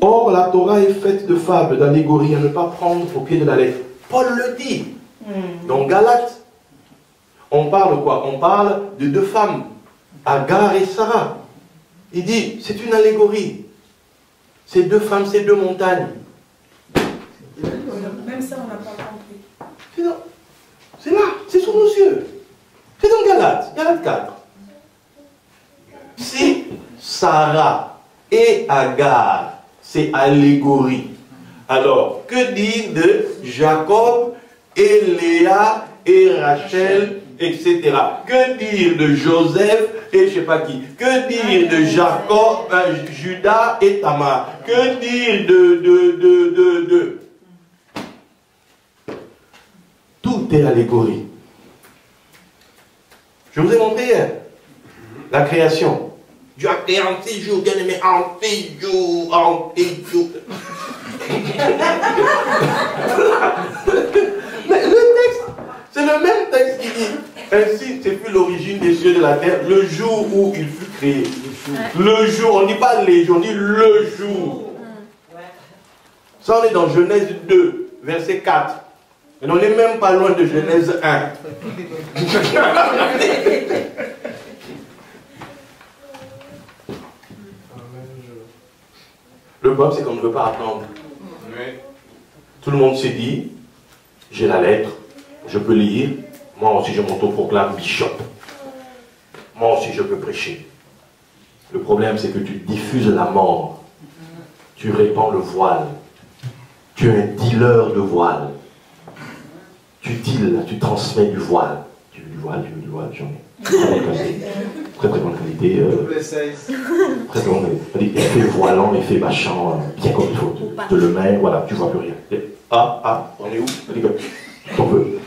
Or, la Torah est faite de fables, d'allégories, à ne pas prendre au pied de la lettre. Paul le dit. Dans Galates, on parle quoi? On parle de deux femmes, Agar et Sarah. Il dit, c'est une allégorie. Ces deux femmes, ces deux montagnes. Même ça, on n'a pas compris. C'est là, c'est sous nos yeux. C'est dans Galates, Galates 4. Si Sarah et Agar, c'est allégorie, alors que dire de Jacob et Léa et Rachel, etc. Que dire de Joseph et je ne sais pas qui? Que dire de Jacob, Judas et Tamar? Que dire de Tout est allégorie. Je vous ai montré hier la création. Dieu a créé en 6 jours, bien aimé, en 6 jours, en 6 jours. Mais le texte, c'est le même texte qui dit, ainsi c'est fut l'origine des cieux et de la terre, le jour où il fut créé. Le jour, on ne dit pas les jours, on dit le jour. Ça, on est dans Genèse 2, verset 4. Mais on n'est même pas loin de Genèse 1. Le problème, c'est qu'on ne veut pas apprendre. Tout le monde s'est dit, j'ai la lettre, je peux lire, moi aussi je m'autoproclame bishop. Moi aussi je peux prêcher. Le problème, c'est que tu diffuses la mort. Tu répands le voile. Tu es un dealer de voile. Tu deals, tu transmets du voile. Tu veux du voile, j'en ai. Très bonne qualité. Très très bonne qualité. Très très bonne qualité. Effet voilant, effet machin, bien comme il faut. Tu te le mets, voilà, tu vois plus rien. On est où? T'en veux.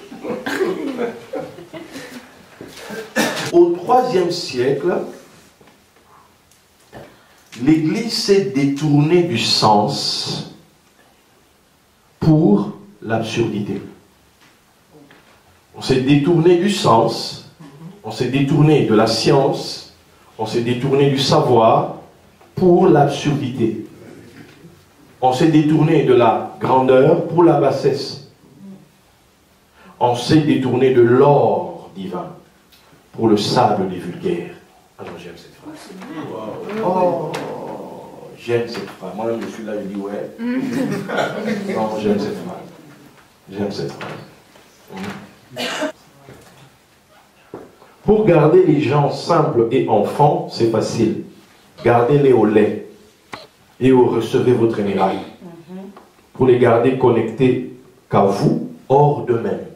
Au IIIe siècle, l'Église s'est détournée du sens pour l'absurdité. On s'est détourné du sens, on s'est détourné de la science, on s'est détourné du savoir pour l'absurdité. On s'est détourné de la grandeur pour la bassesse. On s'est détourné de l'or divin pour le sable des vulgaires. Ah non, j'aime cette phrase. Oh, j'aime cette phrase. Moi-même, je suis là, je dis ouais. Non, j'aime cette phrase. J'aime cette phrase. Pour garder les gens simples et enfants, c'est facile. Gardez-les au lait et recevez votre énérail. Pour les garder connectés qu'à vous, hors d'eux-mêmes.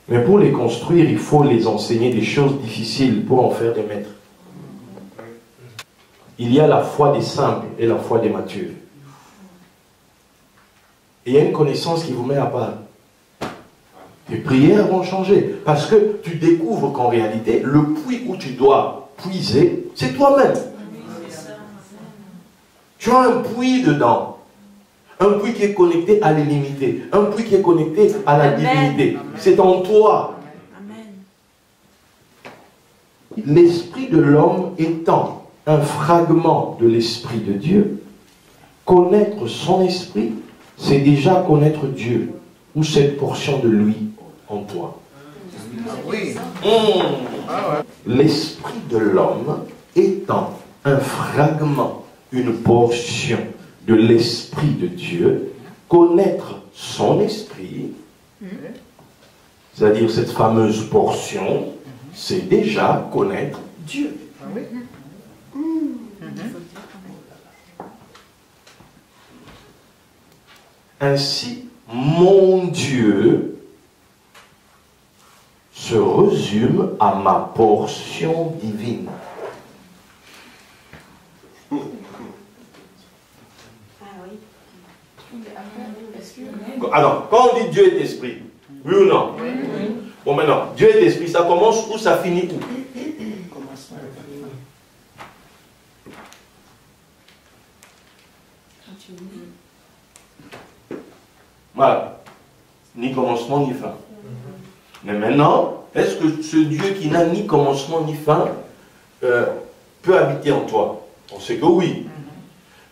Mais pour les construire, il faut les enseigner des choses difficiles pour en faire des maîtres. Il y a la foi des simples et la foi des matures. Et il y a une connaissance qui vous met à part. Tes prières vont changer. Parce que tu découvres qu'en réalité, le puits où tu dois puiser, c'est toi-même. Tu as un puits dedans. Un puits qui est connecté à l'illimité. Un puits qui est connecté à la divinité. C'est en toi. L'esprit de l'homme étant un fragment de l'esprit de Dieu, connaître son esprit, c'est déjà connaître Dieu, ou cette portion de lui en toi. L'esprit de l'homme étant un fragment, une portion de l'esprit de Dieu, connaître son esprit, c'est-à-dire cette fameuse portion, c'est déjà connaître Dieu. Ainsi, mon Dieu se résume à ma portion divine. Alors, quand on dit Dieu est esprit, oui ou non? Bon, maintenant, Dieu est esprit, ça commence où, ça finit où? Voilà. Ni commencement ni fin. Mais maintenant, est-ce que ce Dieu qui n'a ni commencement ni fin peut habiter en toi? On sait que oui.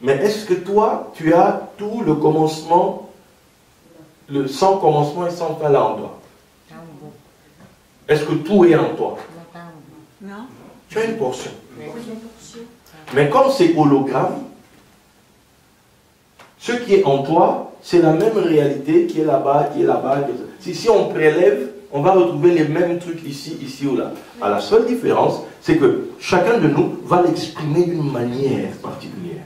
Mais est-ce que toi, tu as tout le commencement, sans commencement et sans fin là en toi? Est-ce que tout est en toi? Non. Tu as une portion. Mais comme c'est hologramme, ce qui est en toi, c'est la même réalité qui est là-bas, qui est là-bas. Si on prélève, on va retrouver les mêmes trucs ici, ici ou là. La seule différence, c'est que chacun de nous va l'exprimer d'une manière particulière.